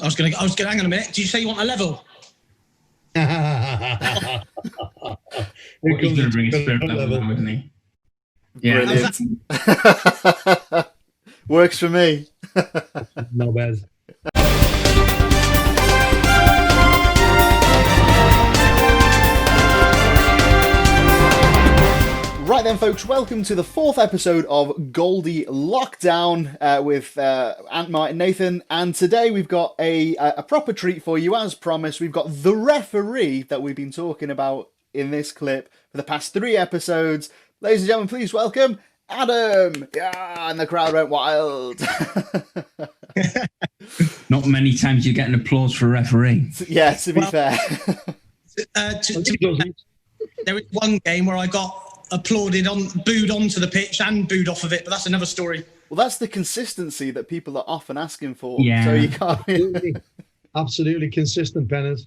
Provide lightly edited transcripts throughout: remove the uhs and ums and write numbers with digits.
hang on a minute. Did you say you want a level? He's going to bring a spirit level now, isn't he? Yeah. Brilliant. Works for me. No bad. Right then, folks, welcome to the 4th episode of Goldie Lockdown with Ant Martin Nathan. And today we've got a proper treat for you, as promised. We've got the referee that we've been talking about in this clip for the past 3 episodes. Ladies and gentlemen, please welcome Adam. Yeah, and the crowd went wild. Not many times you get an applause for a referee. Yeah, to be fair. There was one game where I got booed onto the pitch and booed off of it, but that's another story. Well, that's the consistency that people are often asking for. Yeah. So you can't... Absolutely consistent, Bennett.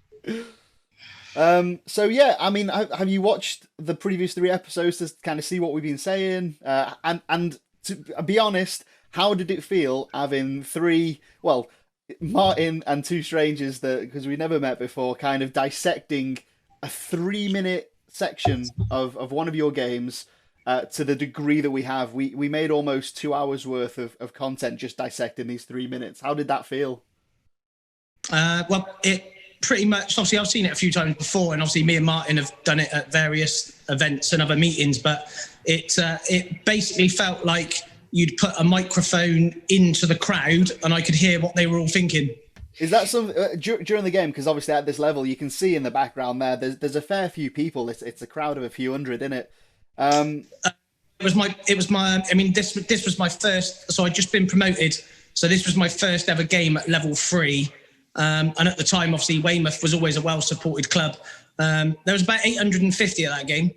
So yeah, I mean, have you watched the previous 3 episodes to kind of see what we've been saying? And to be honest, how did it feel having 3, Martin and 2 strangers that, because we never met before, kind of dissecting a 3-minute section of one of your games to the degree that we have? We made almost 2 hours worth of content just dissecting these 3 minutes. How did that feel? It pretty much, obviously I've seen it a few times before, and obviously me and Martin have done it at various events and other meetings, but it basically felt like you'd put a microphone into the crowd and I could hear what they were all thinking. Is that some during the game? Because obviously at this level, you can see in the background there's a fair few people. It's a crowd of a few hundred, isn't it? This was my first. So I'd just been promoted, so this was my first ever game at level 3. And at the time, obviously Weymouth was always a well-supported club. There was about 850 at that game.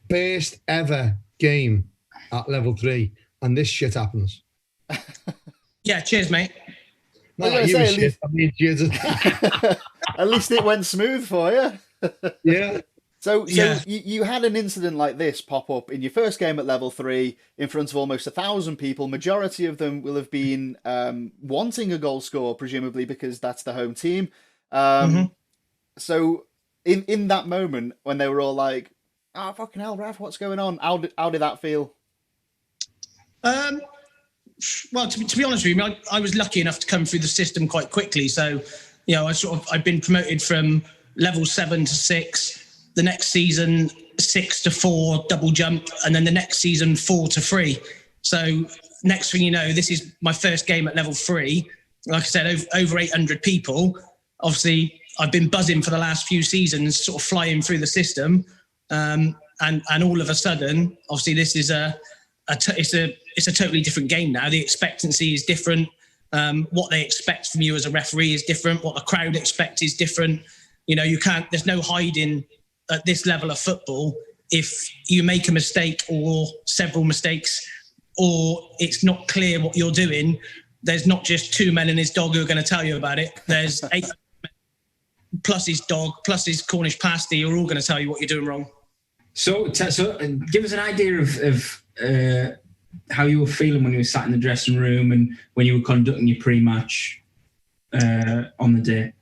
First ever game at level 3, and this shit happens. Yeah, cheers, mate. No, at least it went smooth for you. Yeah. So you had an incident like this pop up in your first game at level 3 in front of almost 1,000 people. Majority of them will have been wanting a goal score, presumably because that's the home team. So in that moment when they were all like, "Oh fucking hell, ref, what's going on?" How did that feel? Well, to be honest with you, I was lucky enough to come through the system quite quickly. So, I've been promoted from level 7 to 6. The next season, 6 to 4, double jump, and then the next season, 4 to 3. So, next thing you know, this is my first game at level 3. Like I said, over 800 people. Obviously, I've been buzzing for the last few seasons, sort of flying through the system, and all of a sudden, obviously, this is it's a totally different game now. The expectancy is different. What they expect from you as a referee is different. What the crowd expect is different. There's no hiding at this level of football. If you make a mistake or several mistakes, or it's not clear what you're doing, there's not just 2 men and his dog who are going to tell you about it. There's 8 men plus his dog, plus his Cornish pasty, who are all going to tell you what you're doing wrong. So give us an idea of how you were feeling when you were sat in the dressing room and when you were conducting your pre-match on the day.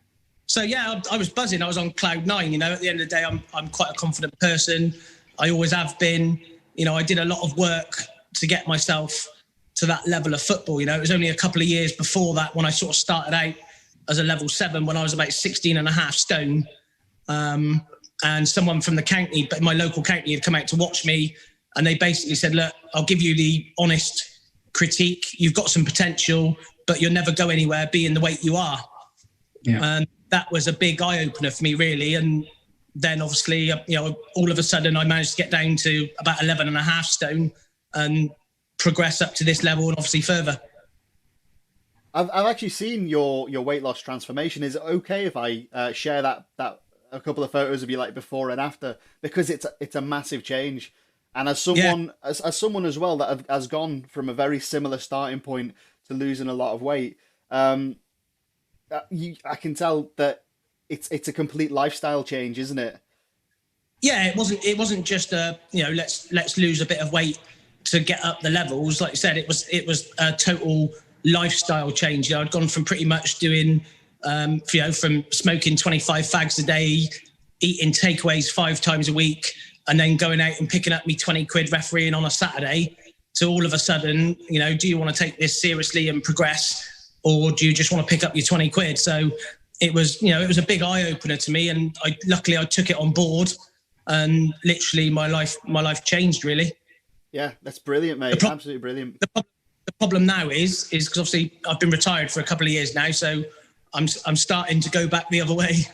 So yeah, I was buzzing. I was on cloud 9. At the end of the day, I'm quite a confident person. I always have been. I did a lot of work to get myself to that level of football. It was only a couple of years before that when I sort of started out as a level 7 when I was about 16 and a half stone. And someone from the county, but my local county, had come out to watch me. And they basically said, "Look, I'll give you the honest critique. You've got some potential, but you'll never go anywhere being the weight you are." Yeah. And that was a big eye-opener for me, really. And then obviously, all of a sudden I managed to get down to about 11 and a half stone and progress up to this level and obviously further. I've actually seen your weight loss transformation. Is it okay if I share that a couple of photos of you like before and after? Because it's a massive change. And as someone as someone as well that has gone from a very similar starting point to losing a lot of weight, I can tell that it's a complete lifestyle change, isn't it? Yeah, it wasn't just let's lose a bit of weight to get up the levels. Like you said, it was a total lifestyle change. I'd gone from pretty much doing from smoking 25 fags a day, eating takeaways 5 times a week, and then going out and picking up me 20 quid refereeing on a Saturday, to all of a sudden, do you want to take this seriously and progress, or do you just want to pick up your 20 quid? So it was a big eye opener to me, and luckily I took it on board, and literally my life changed, really. Yeah, that's brilliant, mate. Absolutely brilliant. The problem now is because obviously I've been retired for a couple of years now, so I'm starting to go back the other way.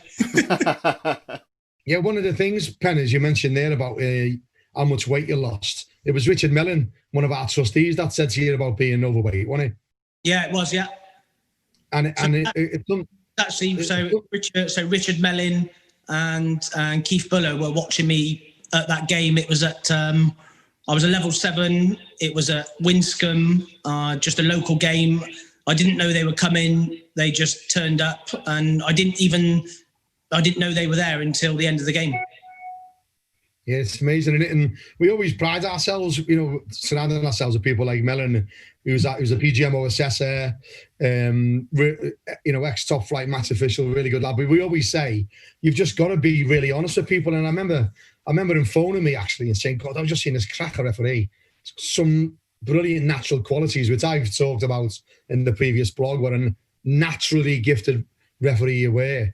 Yeah, one of the things, Pen, as you mentioned there about how much weight you lost, it was Richard Mellon, one of our trustees, that said to you about being overweight, wasn't it? Yeah, it was, yeah. And Richard Mellon and Keith Buller were watching me at that game. It was at I was a level 7. It was at Winscombe, just a local game. I didn't know they were coming. They just turned up, and I didn't know they were there until the end of the game. Yeah, it's amazing, isn't it? And we always pride ourselves, surrounding ourselves with people like Mellon, who was a PGMO assessor, ex-top flight match official, really good lad. But we always say, you've just got to be really honest with people. And I remember him phoning me actually and saying, God, I've just seen this cracker referee. Some brilliant natural qualities, which I've talked about in the previous blog, what a naturally gifted referee you were.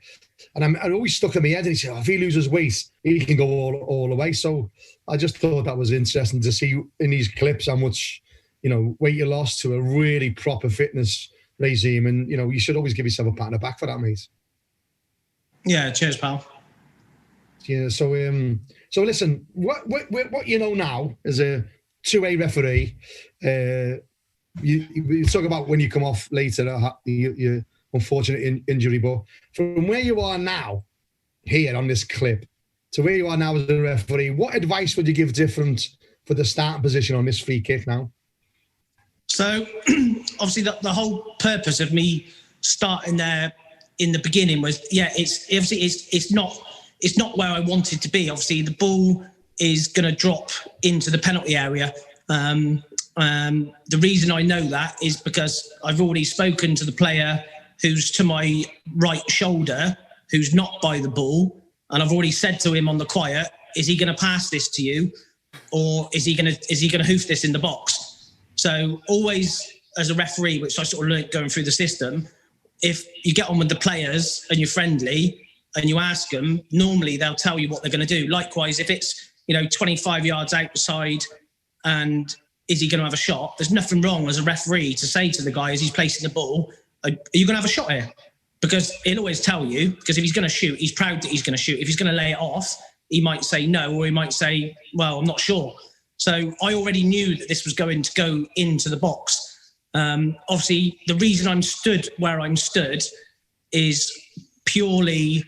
And I always stuck in my head, and he said, if he loses weight, he can go all the way. So I just thought that was interesting to see in these clips how much, weight you lost to a really proper fitness regime. And, you should always give yourself a pat on the back for that, mate. Yeah, cheers, pal. Yeah, so listen, what you know now as a 2A referee, you talk about when you come off later, your unfortunate injury, but from where you are now, here on this clip, to where you are now as a referee, what advice would you give different for the starting position on this free kick now? So, obviously, the whole purpose of me starting there in the beginning was, it's not where I wanted to be. Obviously, the ball is going to drop into the penalty area. The reason I know that is because I've already spoken to the player who's to my right shoulder, who's not by the ball, and I've already said to him on the quiet, is he going to pass this to you, or is he going to hoof this in the box? So always, as a referee, which I sort of learned going through the system, if you get on with the players and you're friendly and you ask them, normally they'll tell you what they're going to do. Likewise, if it's 25 yards outside and is he going to have a shot, there's nothing wrong as a referee to say to the guy as he's placing the ball, are you going to have a shot here? Because he'll always tell you, because if he's going to shoot, he's proud that he's going to shoot. If he's going to lay it off, he might say no, or he might say, well, I'm not sure. So I already knew that this was going to go into the box. Obviously, the reason I'm stood where I'm stood is purely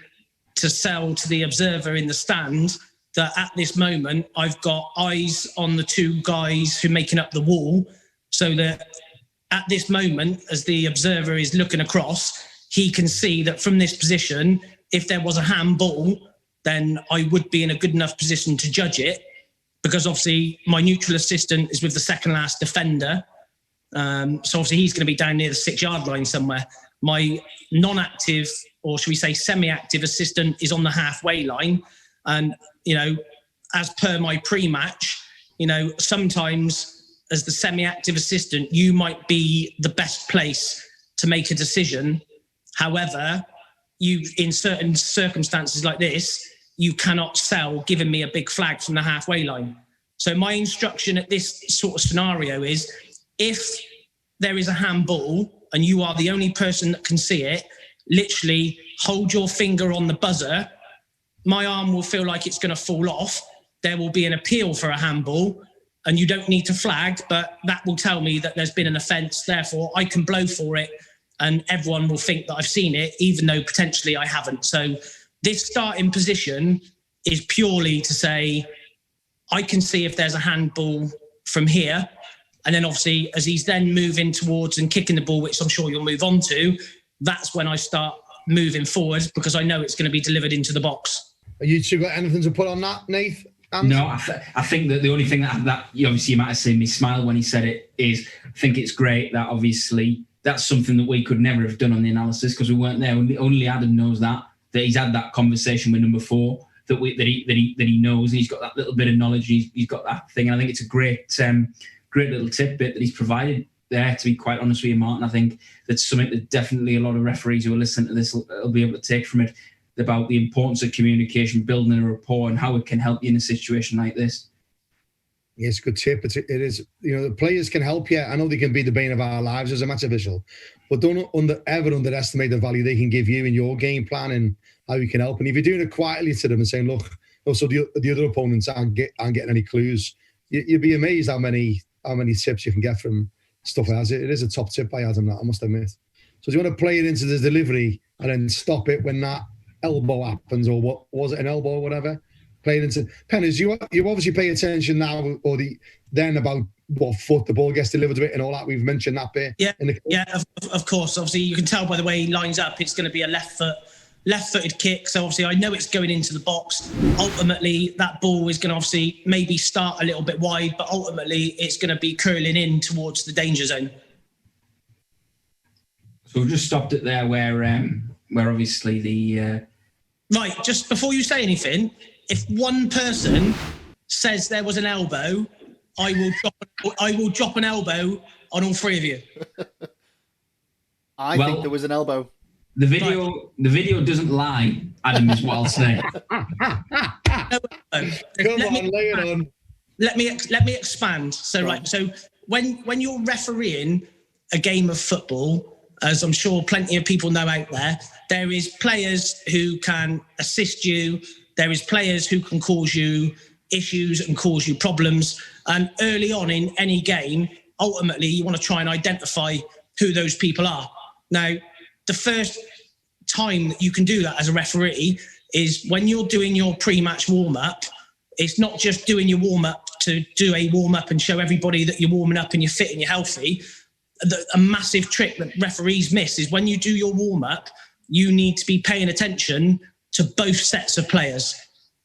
to sell to the observer in the stand that at this moment, I've got eyes on the 2 guys who are making up the wall, so that at this moment, as the observer is looking across, he can see that from this position, if there was a handball, then I would be in a good enough position to judge it, because obviously my neutral assistant is with the second last defender. So obviously he's going to be down near the 6-yard line somewhere. My non-active, or should we say semi-active assistant, is on the halfway line. And, as per my pre-match, sometimes as the semi-active assistant, you might be the best place to make a decision. However, in certain circumstances like this, you cannot sell giving me a big flag from the halfway line. So my instruction at this sort of scenario is, if there is a handball and you are the only person that can see it, literally hold your finger on the buzzer. My arm will feel like it's going to fall off. There will be an appeal for a handball, and you don't need to flag, but that will tell me that there's been an offence. Therefore, I can blow for it, and everyone will think that I've seen it, even though potentially I haven't. So this starting position is purely to say, I can see if there's a handball from here. And then obviously, as he's then moving towards and kicking the ball, which I'm sure you'll move on to, that's when I start moving forward, because I know it's going to be delivered into the box. Are you two got anything to put on that, Nath? No, I think that the only thing that obviously you might have seen me smile when he said it is, I think it's great that obviously that's something that we could never have done on the analysis because we weren't there. Only Adam knows that he's had that conversation with number 4, that he knows, and he's got that little bit of knowledge. He's got that thing, and I think it's a great little tidbit that he's provided there. To be quite honest with you, Martin, I think that's something that definitely a lot of referees who are listening to this will be able to take from it, about the importance of communication, building a rapport, and how it can help you in a situation like this. Yeah, it's a good tip. It is, the players can help you. I know they can be the bane of our lives as a match official, but don't ever underestimate the value they can give you in your game plan and how you can help. And if you're doing it quietly to them and saying, look, also the other opponents aren't getting any clues, you'd be amazed how many tips you can get from stuff like that. It is a top tip by Adam, that I must admit. So do you want to play it into the delivery and then stop it when that elbow happens, or what was it, an elbow or whatever? Play it into Penners. You obviously pay attention now, or then about what foot the ball gets delivered to it and all that. We've mentioned that bit. Yeah, of course. Obviously, you can tell by the way he lines up. It's going to be a left-footed kick. So obviously, I know it's going into the box. Ultimately, that ball is going to obviously maybe start a little bit wide, but ultimately, it's going to be curling in towards the danger zone. So we've just stopped it there, where obviously the. Right, just before you say anything, if one person says there was an elbow, I will drop an elbow on all 3 of you. I think there was an elbow. The video doesn't lie, Adam, is what I'll say. Let me expand. So right, so when you're refereeing a game of football, as I'm sure plenty of people know out there is players who can assist you. There is players who can cause you issues and cause you problems. And early on in any game, ultimately, you want to try and identify who those people are. Now, the first time that you can do that as a referee is when you're doing your pre-match warm-up. It's not just doing your warm-up to do a warm-up and show everybody that you're warming up and you're fit and you're healthy. A massive trick that referees miss is when you do your warm-up, you need to be paying attention to both sets of players.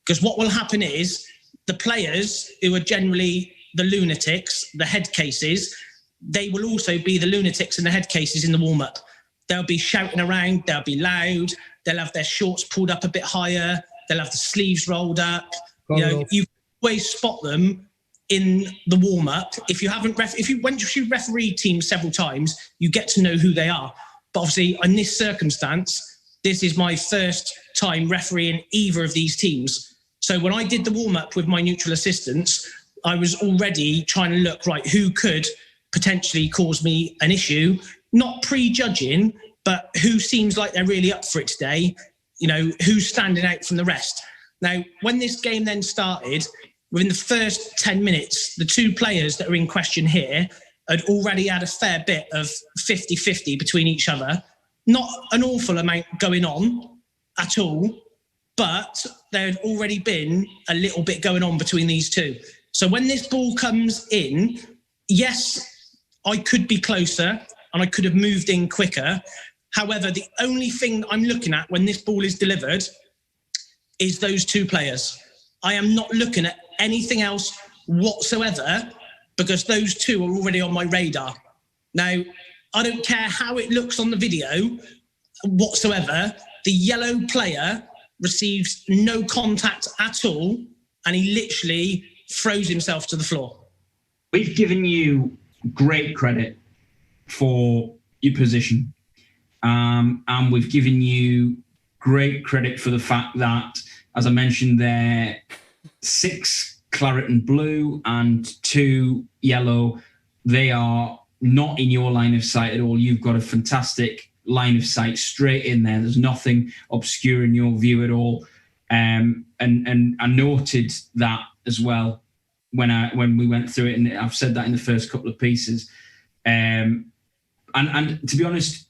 Because what will happen is the players who are generally the lunatics, the head cases, they will also be the lunatics and the head cases in the warm-up. They'll be shouting around, they'll be loud, they'll have their shorts pulled up a bit higher, they'll have the sleeves rolled up. You always spot them in the warm-up. If you referee teams several times, you get to know who they are. But obviously, in this circumstance, this is my first time refereeing either of these teams. So when I did the warm-up with my neutral assistants, I was already trying to look, right, who could potentially cause me an issue, not prejudging, but who seems like they're really up for it today, who's standing out from the rest. Now, when this game then started, within the first 10 minutes, the 2 players that are in question here had already had a fair bit of 50-50 between each other. Not an awful amount going on at all, but there had already been a little bit going on between these 2. So when this ball comes in, yes, I could be closer and I could have moved in quicker. However, the only thing I'm looking at when this ball is delivered is those 2 players. I am not looking at anything else whatsoever because those 2 are already on my radar. Now, I don't care how it looks on the video whatsoever. The yellow player receives no contact at all, and he literally throws himself to the floor. We've given you great credit for your position, and we've given you great credit for the fact that, as I mentioned there, 6 claret and blue and 2 yellow, they are not in your line of sight at all. You've got a fantastic line of sight straight in there. There's nothing obscuring your view at all. And I noted that as well when we went through it, and I've said that in the first couple of pieces. And to be honest,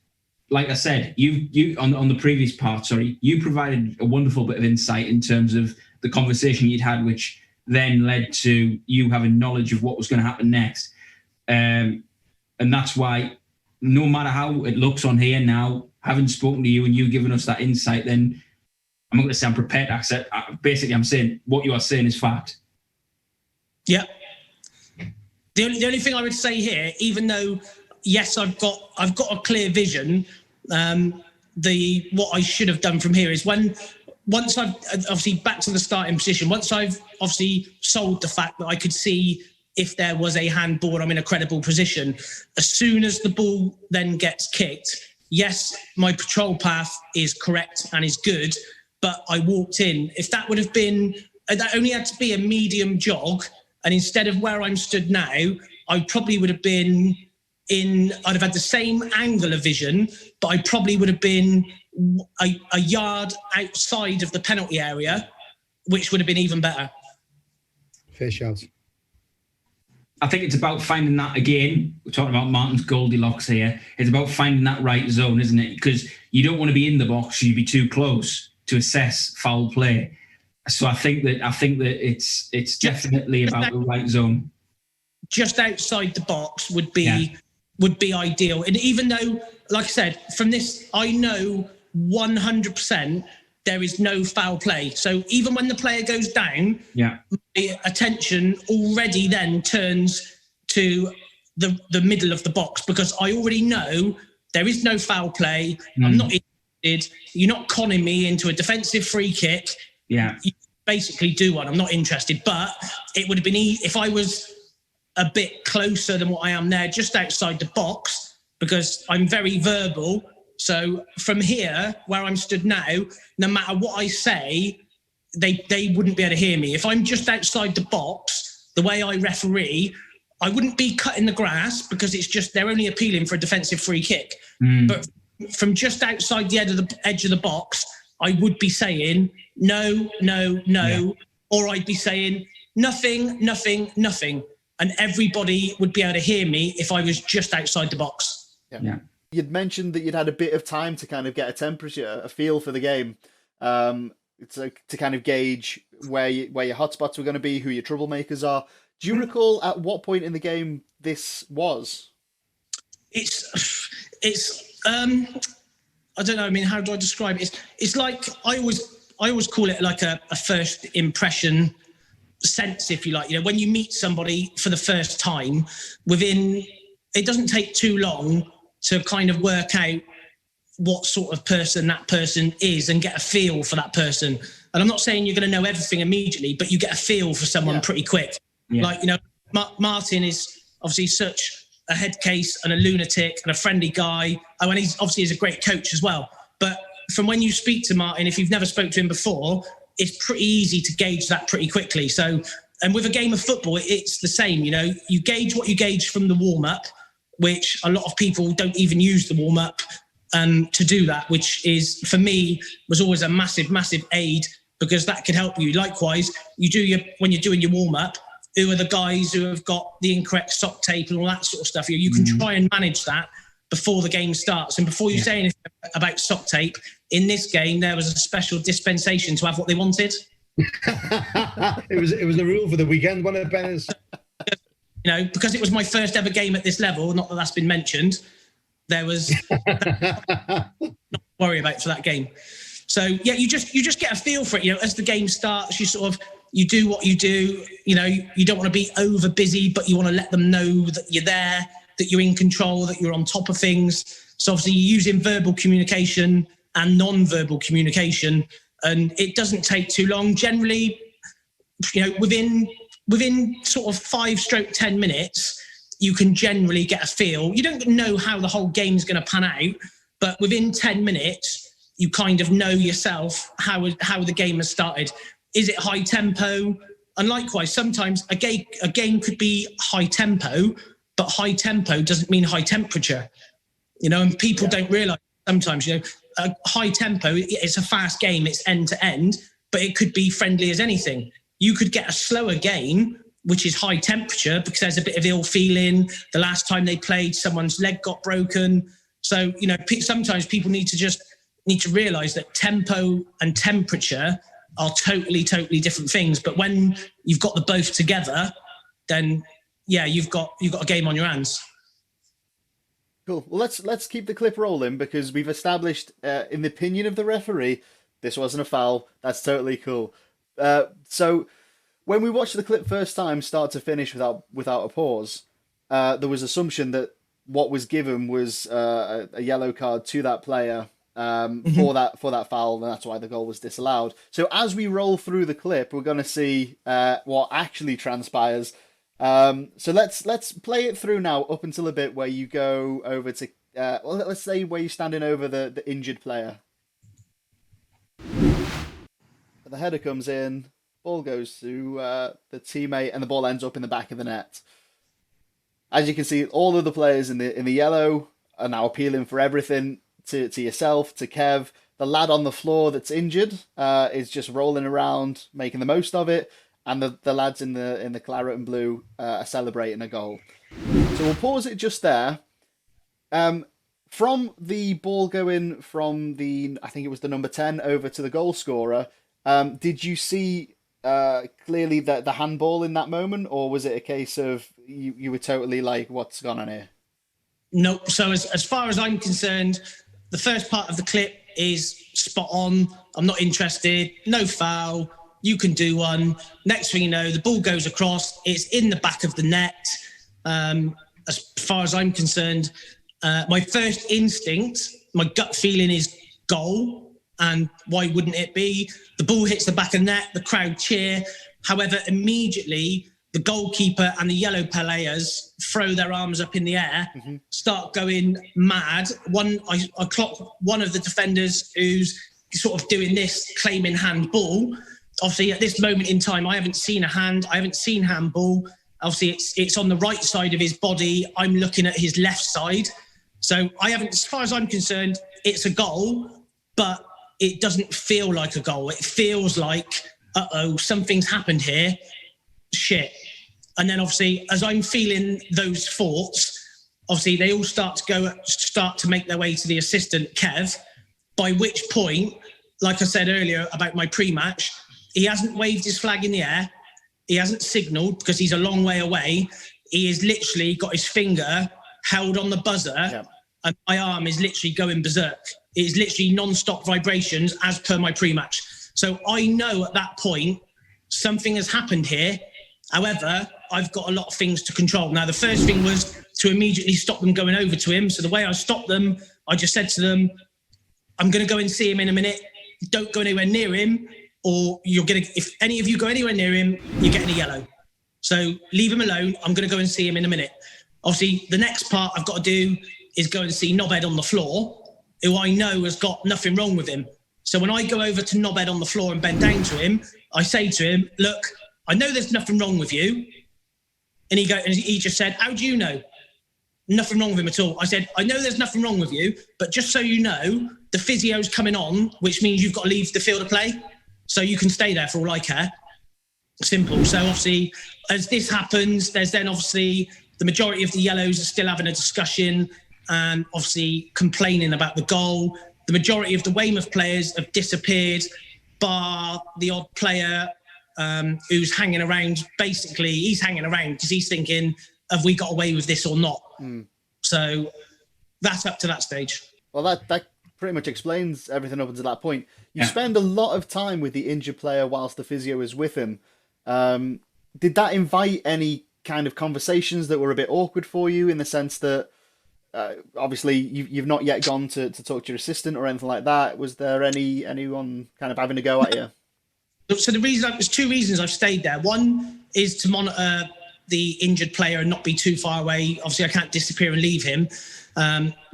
like I said, you on the previous part, you provided a wonderful bit of insight in terms of the conversation you'd had, which then led to you having knowledge of what was going to happen next. And that's why, no matter how it looks on here now, having spoken to you and you giving us that insight, then I'm not going to say I'm prepared to accept. Basically, I'm saying what you are saying is fact. Yeah. The only thing I would say here, even though yes, I've got a clear vision. What I should have done from here is once I've obviously back to the starting position, once I've obviously sold the fact that I could see if there was a handball, I'm in a credible position. As soon as the ball then gets kicked, yes, my patrol path is correct and is good, but I walked in. If that would have been, that only had to be a medium jog, and instead of where I'm stood now, I probably would have been I'd have had the same angle of vision, but I probably would have been a yard outside of the penalty area, which would have been even better. Fair shout. I think it's about finding that, again, we're talking about Martin's Goldilocks here. It's about finding that right zone, isn't it? Because you don't want to be in the box, you'd be too close to assess foul play. So I think that it's definitely about the right zone. Just outside the box would be ideal. And even though, like I said, from this, I know 100% there is no foul play. So even when the player goes down, my attention already then turns to the middle of the box, because I already know there is no foul play. I'm not interested. You're not conning me into a defensive free kick. Yeah. You basically do one. I'm not interested. But it would have been if I was a bit closer than what I am now, just outside the box, because I'm very verbal. So from here, where I'm stood now, no matter what I say, they wouldn't be able to hear me. If I'm just outside the box, the way I referee, I wouldn't be cutting the grass, because it's just they're only appealing for a defensive free kick. But from just outside the edge of the box, I would be saying no, or I'd be saying nothing. And everybody would be able to hear me if I was just outside the box. Yeah. You'd mentioned that you'd had a bit of time to kind of get a temperature, a feel for the game, to kind of gauge where your hotspots were going to be, who your troublemakers are. Do you recall at what point in the game this was? It's I don't know. I mean, how do I describe it? It's like I always call it like a first impression sense, if you like. You know, when you meet somebody for the first time, it doesn't take too long to kind of work out what sort of person that person is and get a feel for that person. And I'm not saying you're going to know everything immediately, but you get a feel for someone pretty quick. Like, you know, Martin is obviously such a head case and a lunatic and a friendly guy. Oh, and he's obviously is a great coach as well. But from when you speak to Martin, if you've never spoke to him before, it's pretty easy to gauge that pretty quickly. So, and with a game of football, it's the same. You know, you gauge what you gauge from the warm-up, which a lot of people don't even use the warm-up to do that, which is, for me, was always a massive, massive aid, because that could help you. Likewise, when you're doing your warm-up, who are the guys who have got the incorrect sock tape and all that sort of stuff. You can try and manage that before the game starts. And before you say anything about sock tape, in this game, there was a special dispensation to have what they wanted. It was the rule for the weekend, wasn't it, Benners? You know, because it was my first ever game at this level, not that that's been mentioned, there was not to worry about for that game. So, yeah, you just get a feel for it. You know, as the game starts, you do what you do. You know, you don't want to be over busy, but you want to let them know that you're there, that you're in control, that you're on top of things. So obviously you're using verbal communication and non-verbal communication, and it doesn't take too long. Generally, you know, within sort of 5-10 minutes, you can generally get a feel. You don't know how the whole game's going to pan out, but within 10 minutes, you kind of know yourself how the game has started. Is it high tempo? And likewise, sometimes a game could be high tempo, but high tempo doesn't mean high temperature. You know, and people don't realise sometimes, you know, a high tempo, it's a fast game, it's end to end, but it could be friendly as anything. You could get a slower game, which is high temperature, because there's a bit of ill feeling. The last time they played, someone's leg got broken. So, you know, sometimes people need to realise that tempo and temperature are totally, totally different things. But when you've got the both together, then you've got a game on your hands. Cool. Well, let's keep the clip rolling, because we've established, in the opinion of the referee, this wasn't a foul. That's totally cool. So when we watched the clip first time, start to finish, without a pause, there was assumption that what was given was a yellow card to that player for that foul, and that's why the goal was disallowed. So as we roll through the clip, we're going to see what actually transpires. So let's play it through now up until a bit where you go over to let's say where you're standing over the injured player. The header comes in, ball goes to the teammate, and the ball ends up in the back of the net. As you can see, all of the players in the yellow are now appealing for everything to yourself, to Kev. The lad on the floor that's injured is just rolling around, making the most of it, and the lads in the claret and blue are celebrating a goal. So we'll pause it just there. From the ball going from I think it was the number 10 over to the goal scorer, did you see clearly the handball in that moment, or was it a case of you were totally like, what's gone on here? Nope. So as far as I'm concerned, the first part of the clip is spot on. I'm not interested. No foul. You can do one. Next thing you know, the ball goes across. It's in the back of the net. As far as I'm concerned, my first instinct, my gut feeling is goal. And why wouldn't it be? The ball hits the back of the net, the crowd cheer. However, immediately the goalkeeper and the yellow players throw their arms up in the air, start going mad. I clock one of the defenders who's sort of doing this, claiming handball. Obviously, at this moment in time, I haven't seen a hand. I haven't seen handball. Obviously, it's on the right side of his body. I'm looking at his left side. So I haven't, as far as I'm concerned, it's a goal, but it doesn't feel like a goal. It feels like, something's happened here. Shit. And then obviously, as I'm feeling those thoughts, obviously they all start to make their way to the assistant, Kev, by which point, like I said earlier about my pre-match, he hasn't waved his flag in the air. He hasn't signalled because he's a long way away. He has literally got his finger held on the buzzer, and my arm is literally going berserk. It is literally non-stop vibrations as per my pre-match. So I know at that point something has happened here. However, I've got a lot of things to control. Now, the first thing was to immediately stop them going over to him. So the way I stopped them, I just said to them, I'm going to go and see him in a minute. Don't go anywhere near him, or if any of you go anywhere near him, you're getting a yellow. So leave him alone. I'm going to go and see him in a minute. Obviously, the next part I've got to do is go and see Knobhead on the floor, who I know has got nothing wrong with him. So when I go over to Knobhead on the floor and bend down to him, I say to him, look, I know there's nothing wrong with you. And he just said, how do you know? Nothing wrong with him at all. I said, I know there's nothing wrong with you, but just so you know, the physio's coming on, which means you've got to leave the field of play. So you can stay there for all I care. Simple. So obviously, as this happens, there's then obviously the majority of the yellows are still having a discussion and obviously complaining about the goal. The majority of the Weymouth players have disappeared, bar the odd player who's hanging around. Basically, he's hanging around because he's thinking, have we got away with this or not? So that's up to that stage. Well, that pretty much explains everything up until that point. You spend a lot of time with the injured player whilst the physio is with him. Did that invite any kind of conversations that were a bit awkward for you, in the sense that obviously you've not yet gone to talk to your assistant or anything like that? Was there anyone kind of having a go at you? So there's two reasons I've stayed there. One is to monitor the injured player and not be too far away. Obviously, I can't disappear and leave him.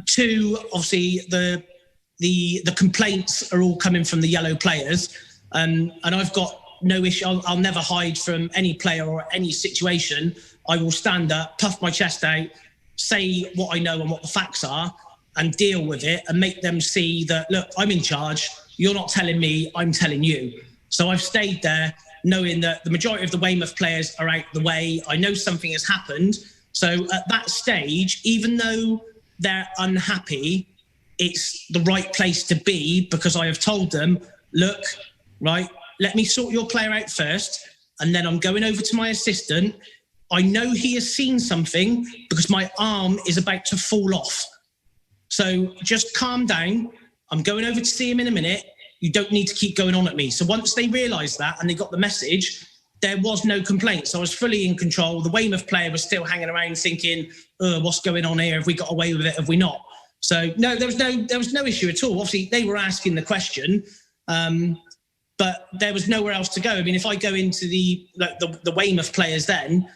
Two, obviously, the complaints are all coming from the yellow players, and I've got no issue. I'll never hide from any player or any situation. I will stand up, puff my chest out, say what I know and what the facts are, and deal with it and make them see that, look, I'm in charge. You're not telling me, I'm telling you. So I've stayed there knowing that the majority of the Weymouth players are out the way. I know something has happened. So at that stage, even though they're unhappy, it's the right place to be, because I have told them, look, right, let me sort your player out first, and then I'm going over to my assistant. I know he has seen something because my arm is about to fall off. So just calm down. I'm going over to see him in a minute. You don't need to keep going on at me. So once they realised that and they got the message, there was no complaints. I was fully in control. The Weymouth player was still hanging around thinking, what's going on here? Have we got away with it? Have we not? So no, there was no issue at all. Obviously, they were asking the question, but there was nowhere else to go. I mean, if I go into the Weymouth players, then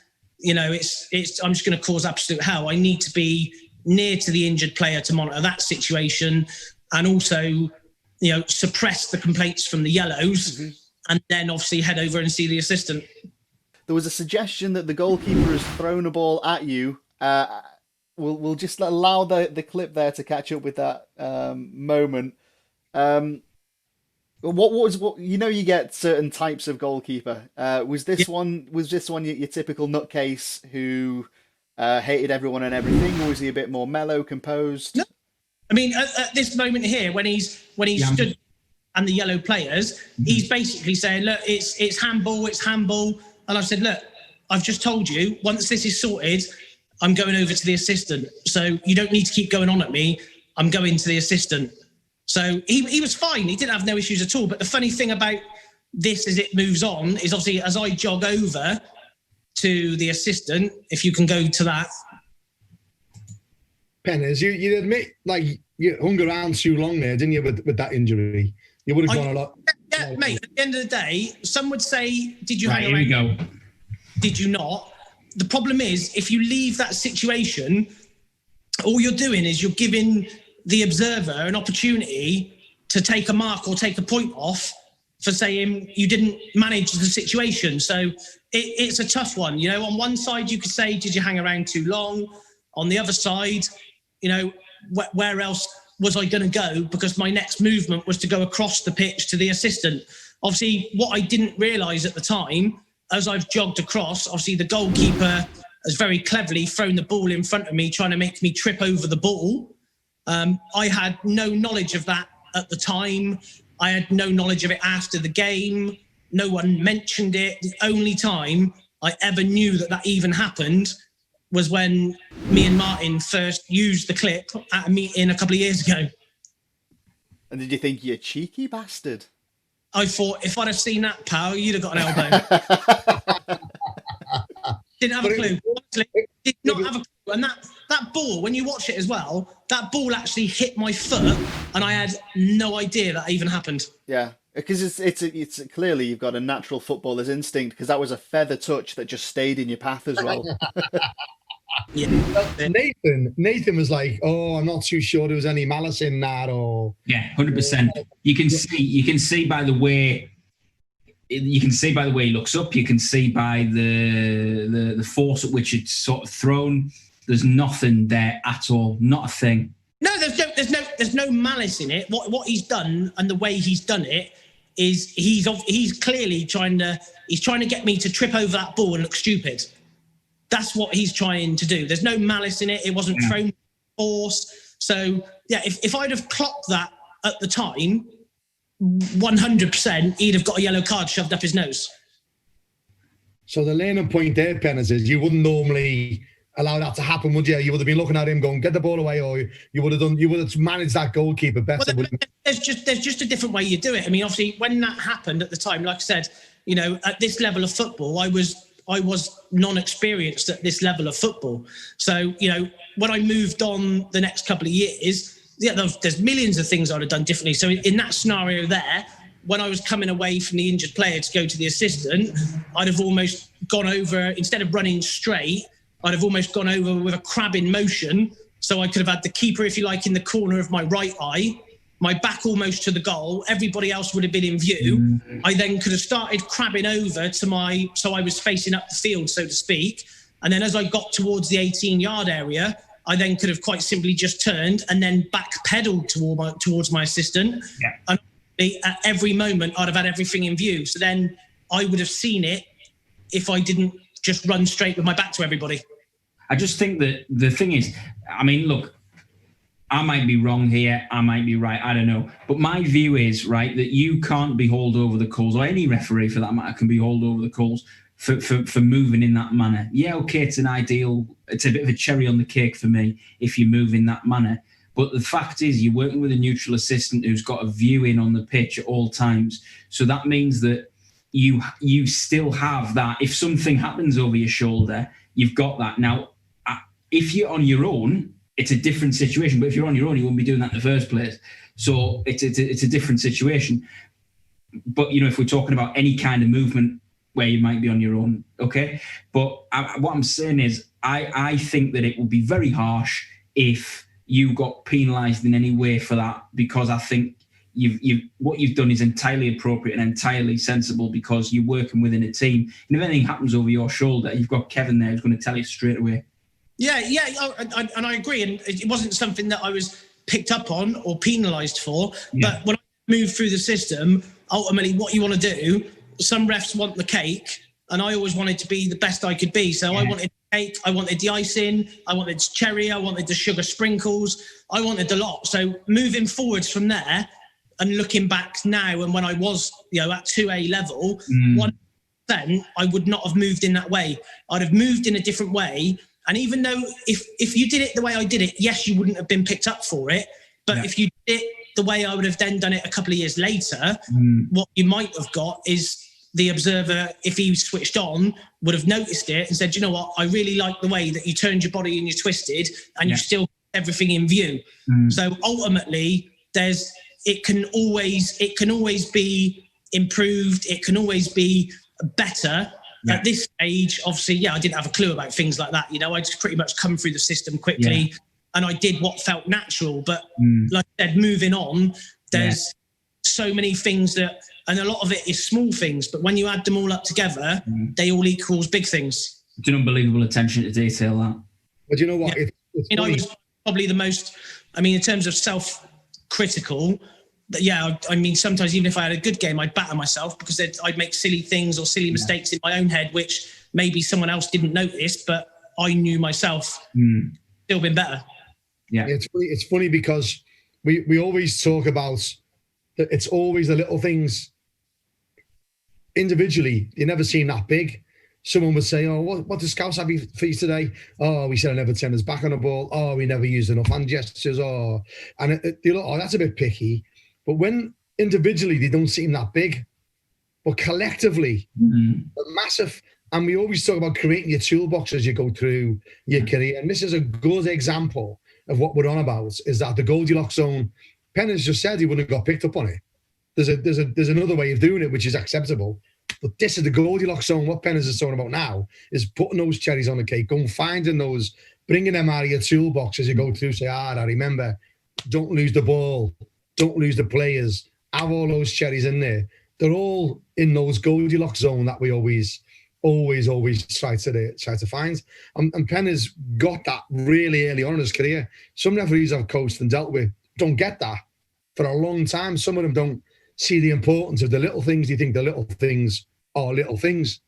I'm just going to cause absolute hell. I need to be near to the injured player to monitor that situation, and also, suppress the complaints from the yellows, and then obviously head over and see the assistant. There was a suggestion that the goalkeeper has thrown a ball at you. We'll just allow the clip there to catch up with that moment. What you get certain types of goalkeeper. Was this one your typical nutcase who hated everyone and everything, or was he a bit more mellow, composed? No. I mean, at this moment here, when he stood and the yellow players, he's basically saying, look, it's handball. And I've said, look, I've just told you, once this is sorted, I'm going over to the assistant. So you don't need to keep going on at me. I'm going to the assistant. So he was fine. He didn't have no issues at all. But the funny thing about this as it moves on is obviously as I jog over to the assistant, if you can go to that. Penners, you admit, like, you hung around too long there, didn't you, with that injury? You would have gone a lot. Yeah, mate, at the end of the day, some would say, did you hang around? Here we go. Did you not? The problem is, if you leave that situation, all you're doing is you're giving the observer an opportunity to take a mark or take a point off for saying you didn't manage the situation. So it's a tough one. On one side, you could say, did you hang around too long? On the other side, where else was I going to go? Because my next movement was to go across the pitch to the assistant. Obviously, what I didn't realise at the time, as I've jogged across, obviously the goalkeeper has very cleverly thrown the ball in front of me, trying to make me trip over the ball. I had no knowledge of that at the time. I had no knowledge of it after the game. No one mentioned it. The only time I ever knew that even happened was when me and Martin first used the clip at a meeting a couple of years ago. And did you think, you cheeky bastard? I thought, if I'd have seen that, pal, you'd have got an elbow. Didn't have a clue. Honestly, did not have a clue. And that ball, when you watch it as well, that ball actually hit my foot, and I had no idea that even happened. Yeah, because it's clearly you've got a natural footballer's instinct, because that was a feather touch that just stayed in your path as well. Yeah. Nathan was like, "Oh, I'm not too sure there was any malice in that." Or 100%. You can see by the way. You can see by the way he looks up. You can see by the force at which it's sort of thrown. There's nothing there at all. Not a thing. No, there's no malice in it. What he's done and the way he's done it is he's clearly trying to get me to trip over that ball and look stupid. That's what he's trying to do. There's no malice in it. It wasn't thrown with force. So yeah, if I'd have clocked that at the time, 100%, he'd have got a yellow card shoved up his nose. So the learning point there, Penners, is you wouldn't normally allow that to happen, would you? You would have been looking at him going, get the ball away, or you would have managed that goalkeeper better. Well, there's just a different way you do it. I mean, obviously, when that happened at the time, like I said, at this level of football, I was non-experienced at this level of football. So, when I moved on the next couple of years, there's millions of things I'd have done differently. So in that scenario there, when I was coming away from the injured player to go to the assistant, I'd have almost gone over, instead of running straight, I'd have almost gone over with a crab in motion. So I could have had the keeper, if you like, in the corner of my right eye, my back almost to the goal. Everybody else would have been in view. I then could have started crabbing over to so I was facing up the field, so to speak. And then as I got towards the 18-yard area, I then could have quite simply just turned and then backpedaled towards my assistant. Yeah. And at every moment, I'd have had everything in view. So then I would have seen it if I didn't just run straight with my back to everybody. I just think that the thing is, I mean, look, I might be wrong here. I might be right. I don't know. But my view is, right, that you can't be hauled over the coals, or any referee for that matter can be hauled over the coals for moving in that manner. Yeah, okay, it's a bit of a cherry on the cake for me if you move in that manner. But the fact is, you're working with a neutral assistant who's got a view in on the pitch at all times. So that means that you still have that. If something happens over your shoulder, you've got that. Now, if you're on your own, it's a different situation. But if you're on your own, you wouldn't be doing that in the first place. So it's a different situation. But, if we're talking about any kind of movement where you might be on your own, okay? But what I'm saying is I think that it would be very harsh if you got penalised in any way for that, because I think what you've done is entirely appropriate and entirely sensible, because you're working within a team. And if anything happens over your shoulder, you've got Kevin there who's going to tell you straight away. Yeah, and I agree. And it wasn't something that I was picked up on or penalised for. Yeah. But when I moved through the system, ultimately what you want to do, some refs want the cake, and I always wanted to be the best I could be. So I wanted the cake, I wanted the icing, I wanted cherry, I wanted the sugar sprinkles, I wanted the lot. So moving forwards from there and looking back now, and when I was, at 2A level, 1%, I would not have moved in that way. I'd have moved in a different way. And even though if you did it the way I did it, yes, you wouldn't have been picked up for it. But if you did it the way I would have then done it a couple of years later, what you might have got is the observer, if he switched on, would have noticed it and said, you know what, I really like the way that you turned your body and you twisted and you still have everything in view. So ultimately, it can always be improved. It can always be better. At this stage, obviously, I didn't have a clue about things like that. I just pretty much come through the system quickly and I did what felt natural. But like I said, moving on, there's so many things and a lot of it is small things, but when you add them all up together, they all equals big things. It's an unbelievable attention to detail, that. But you know what? I was probably the most, in terms of self-critical, I mean, sometimes even if I had a good game, I'd batter myself because I'd make silly things or silly mistakes in my own head, which maybe someone else didn't notice, but I knew myself. Still been better. Yeah, it's funny because we always talk about that. It's always the little things. Individually, you never seem that big. Someone would say, "Oh, what does Scouse have for you today?" "Oh, we said I never turned his back on the ball. Oh, we never used enough hand gestures." Oh, and that's a bit picky. But when individually they don't seem that big, but collectively, they're massive. And we always talk about creating your toolbox as you go through your career. And this is a good example of what we're on about, is that the Goldilocks zone, Penn has just said he wouldn't have got picked up on it. There's another way of doing it, which is acceptable. But this is the Goldilocks zone. What Penn is talking about now is putting those cherries on the cake, going finding those, bringing them out of your toolbox as you go through. Say, I remember, don't lose the ball. Don't lose the players. Have all those cherries in there. They're all in those Goldilocks zone that we always try to find. And Penn has got that really early on in his career. Some referees I've coached and dealt with don't get that for a long time. Some of them don't see the importance of the little things. You think the little things are little things,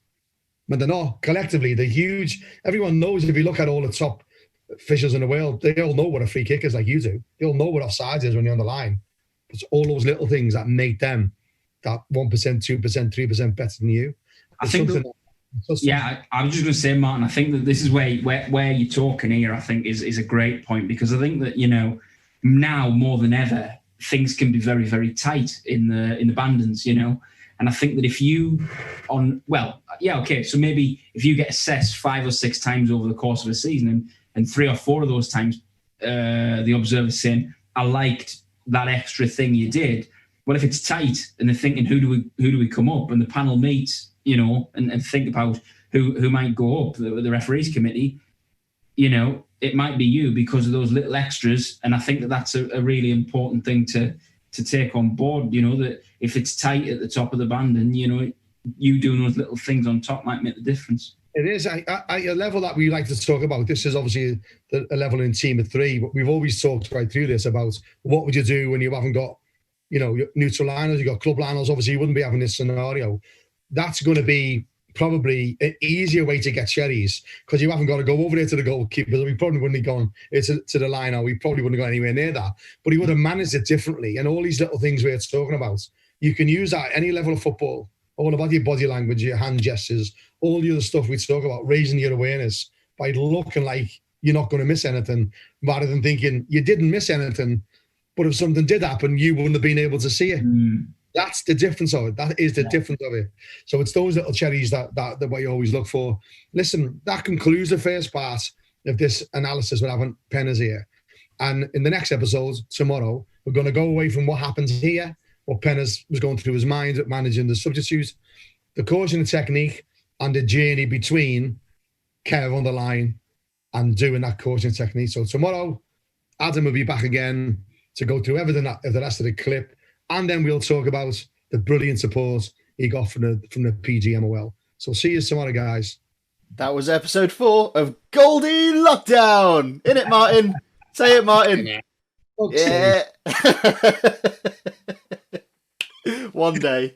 but they're not. Collectively, they're huge. Everyone knows, if you look at all the top officials in the world, they all know what a free kick is, like you do. They all know what offsides is when you're on the line. It's all those little things that make them that 1%, 2%, 3% better than you. I think I was just going to say, Martin, I think that this is where you're talking here, I think is a great point, because I think that, now more than ever, things can be very, very tight in the bandings, and I think that if you so maybe if you get assessed 5 or 6 times over the course of a season and 3 or 4 of those times the observer's saying, I liked that extra thing you did. Well, if it's tight and they're thinking, who do we come up, and the panel meets, and think about who might go up, the referees committee, it might be you because of those little extras. And I think that that's a really important thing to take on board, that if it's tight at the top of the band, and, you doing those little things on top might make the difference. It is a level that we like to talk about. This is obviously a level in team of 3, but we've always talked right through this about what would you do when you haven't got, your neutral liners, you've got club liners. Obviously, you wouldn't be having this scenario. That's going to be probably an easier way to get cherries, because you haven't got to go over there to the goalkeeper. We probably wouldn't have gone to the line, or we probably wouldn't have gone anywhere near that. But he would have managed it differently. And all these little things we're talking about, you can use that at any level of football. All about your body language, your hand gestures, all the other stuff we talk about, raising your awareness by looking like you're not going to miss anything, rather than thinking you didn't miss anything, but if something did happen, you wouldn't have been able to see it. That's the difference of it. That is the difference of it. So it's those little cherries that what you always look for. Listen, that concludes the first part of this analysis we're having. Penners here. And in the next episode, tomorrow, we're going to go away from what happens here, what Penners was going through his mind at managing the substitutes, the coaching and technique, and the journey between Kev on the line and doing that coaching technique. So tomorrow, Adam will be back again to go through everything of the rest of the clip, and then we'll talk about the brilliant support he got from the PGMO. So see you tomorrow, guys. That was episode 4 of Goldie Lockdown. In it, Martin. Say it, Martin. Yeah. One day.